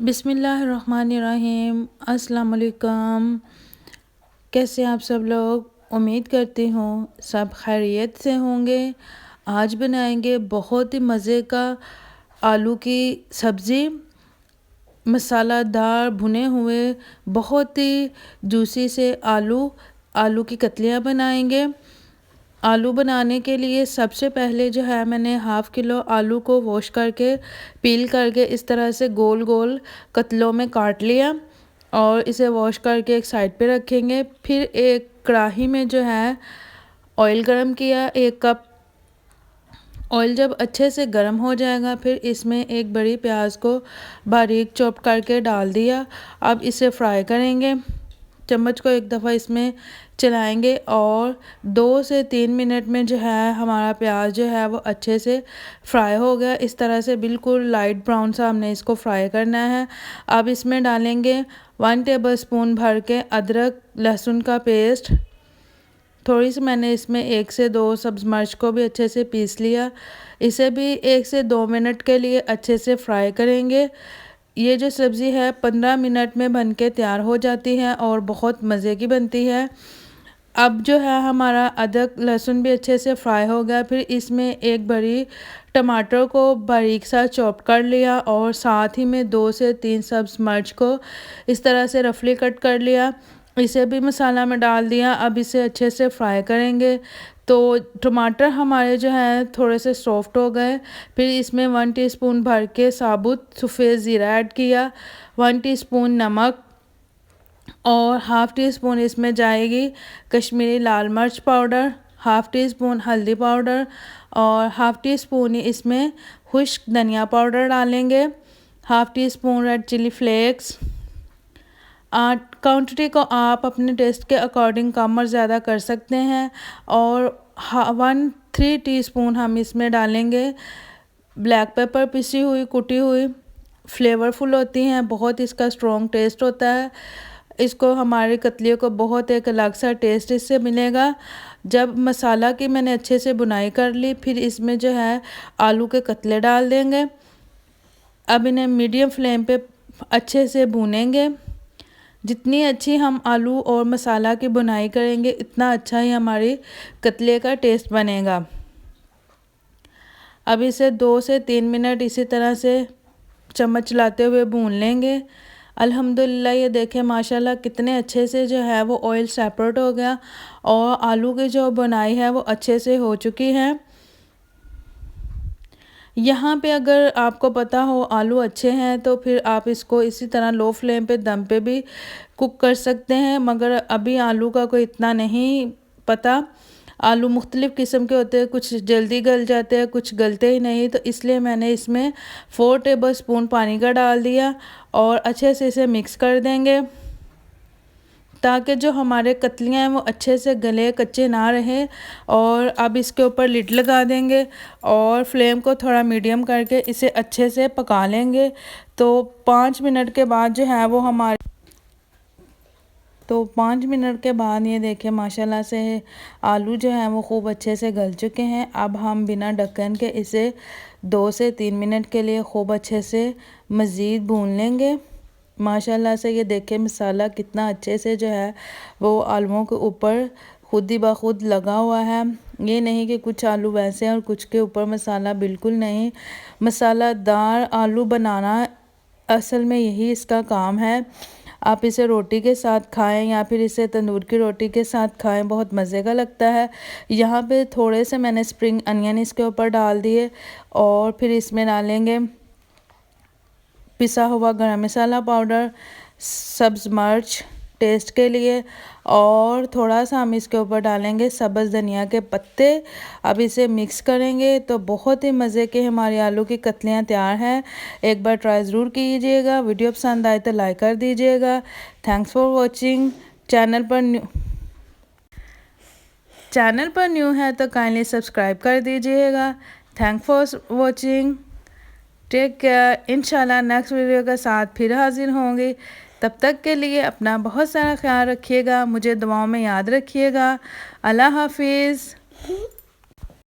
बिस्मिल्लाहिर्रहमानिर्रहीम। अस्सलाम वालेकुम। कैसे आप सब लोग? उम्मीद करती हूँ सब खैरियत से होंगे। आज बनाएंगे बहुत ही मज़े का आलू की सब्ज़ी, मसालादार भुने हुए बहुत ही जूसी से आलू की कतलियाँ बनाएंगे। आलू बनाने के लिए सबसे पहले जो है मैंने हाफ़ किलो आलू को वॉश करके पील करके इस तरह से गोल गोल कतलों में काट लिया और इसे वॉश करके एक साइड पे रखेंगे। फिर एक कढ़ाई में जो है ऑयल गरम किया, 1 कप ऑयल जब अच्छे से गर्म हो जाएगा फिर इसमें एक बड़ी प्याज को बारीक चॉप करके डाल दिया। अब इसे फ्राई करेंगे। चम्मच को एक दफ़ा इसमें चलाएंगे और 2 से 3 मिनट में जो है हमारा प्याज जो है वो अच्छे से फ्राई हो गया। इस तरह से बिल्कुल लाइट ब्राउन सा हमने इसको फ्राई करना है। अब इसमें डालेंगे 1 टेबलस्पून भर के अदरक लहसुन का पेस्ट। थोड़ी सी मैंने इसमें 1 से 2 सब्ज़ मिर्च को भी अच्छे से पीस लिया। इसे भी 1 से 2 मिनट के लिए अच्छे से फ्राई करेंगे। ये जो सब्ज़ी है 15 मिनट में बन के तैयार हो जाती है और बहुत मज़े की बनती है। अब जो है हमारा अदरक लहसुन भी अच्छे से फ्राई हो गया। फिर इसमें एक बड़ी टमाटर को बारीक सा चॉप कर लिया और साथ ही में 2 से 3 सब्ज़ मिर्च को इस तरह से रफली कट कर लिया। इसे भी मसाला में डाल दिया। अब इसे अच्छे से फ्राई करेंगे। तो टमाटर हमारे जो है थोड़े से सॉफ्ट हो गए। फिर इसमें 1 टीस्पून भर के साबुत सफ़ेद ज़ीरा ऐड किया, 1 टीस्पून नमक और हाफ़ टी स्पून इसमें जाएगी कश्मीरी लाल मिर्च पाउडर, हाफ़ टी स्पून हल्दी पाउडर और हाफ़ टी स्पून इसमें खुश्क धनिया पाउडर डालेंगे, half teaspoon red chilli flakes. Quantity को आप अपने टेस्ट के अकॉर्डिंग कम और ज़्यादा कर सकते हैं। और 1-3 टीस्पून हम इसमें डालेंगे ब्लैक पेपर, पिसी हुई कुटी हुई, फ्लेवरफुल होती हैं, बहुत इसका स्ट्रॉन्ग टेस्ट होता है। इसको हमारी कतलियों को बहुत एक अलग सा टेस्ट इससे मिलेगा। जब मसाला की मैंने अच्छे से बुनाई कर ली फिर इसमें जो है आलू के कतले डाल देंगे। अब इन्हें मीडियम फ्लेम पे अच्छे से भूनेंगे। जितनी अच्छी हम आलू और मसाला की बुनाई करेंगे इतना अच्छा ही हमारी कतले का टेस्ट बनेगा। अब इसे 2 से 3 मिनट इसी तरह से चम्मच चलाते हुए भून लेंगे। अल्हम्दुलिल्लाह ये देखें माशाल्लाह कितने अच्छे से जो है वो ऑयल सेपरेट हो गया और आलू की जो बुनाई है वो अच्छे से हो चुकी है। यहाँ पे अगर आपको पता हो आलू अच्छे हैं तो फिर आप इसको इसी तरह लो फ्लेम पे दम पे भी कुक कर सकते हैं, मगर अभी आलू का कोई इतना नहीं पता। आलू मुख्तलिफ़ किस्म के होते हैं, कुछ जल्दी गल जाते हैं, कुछ गलते ही नहीं, तो इसलिए मैंने इसमें 4 टेबलस्पून पानी का डाल दिया और अच्छे से इसे मिक्स कर देंगे ताकि जो हमारे कतलियाँ हैं वो अच्छे से गले कच्चे ना रहे। और अब इसके ऊपर लिड लगा देंगे और फ्लेम को थोड़ा मीडियम करके इसे अच्छे से पका लेंगे। तो 5 मिनट के बाद जो है वो तो 5 मिनट के बाद ये देखें माशाल्लाह से आलू जो हैं वो खूब अच्छे से गल चुके हैं। अब हम बिना ढक्कन के इसे 2 से 3 मिनट के लिए खूब अच्छे से मज़ीद भून लेंगे। माशाल्लाह से ये देखें मसाला कितना अच्छे से जो है वो आलूओं के ऊपर खुद ही ब खुद लगा हुआ है। ये नहीं कि कुछ आलू वैसे हैं और कुछ के ऊपर मसाला बिल्कुल नहीं। मसालादार आलू बनाना असल में यही इसका काम है। आप इसे रोटी के साथ खाएं या फिर इसे तंदूर की रोटी के साथ खाएं, बहुत मज़े का लगता है। यहाँ पे थोड़े से मैंने स्प्रिंग अनियन इसके ऊपर डाल दिए और फिर इसमें डालेंगे पिसा हुआ गरम मसाला पाउडर, सब्ज़ मिर्च टेस्ट के लिए और थोड़ा सा हम इसके ऊपर डालेंगे सब्ज़ धनिया के पत्ते। अब इसे मिक्स करेंगे तो बहुत ही मज़े के हमारी आलू की कतलियाँ तैयार हैं। एक बार ट्राई ज़रूर कीजिएगा। वीडियो पसंद आए तो लाइक कर दीजिएगा। Thanks for watching. चैनल पर न्यू है तो काइंडली सब्सक्राइब कर दीजिएगा। Thank for watching. Take care. इंशाल्लाह नेक्स्ट वीडियो के साथ फिर हाजिर होंगे। तब तक के लिए अपना बहुत सारा ख्याल रखिएगा, मुझे दुआओं में याद रखिएगा। अल्लाह हाफिज़।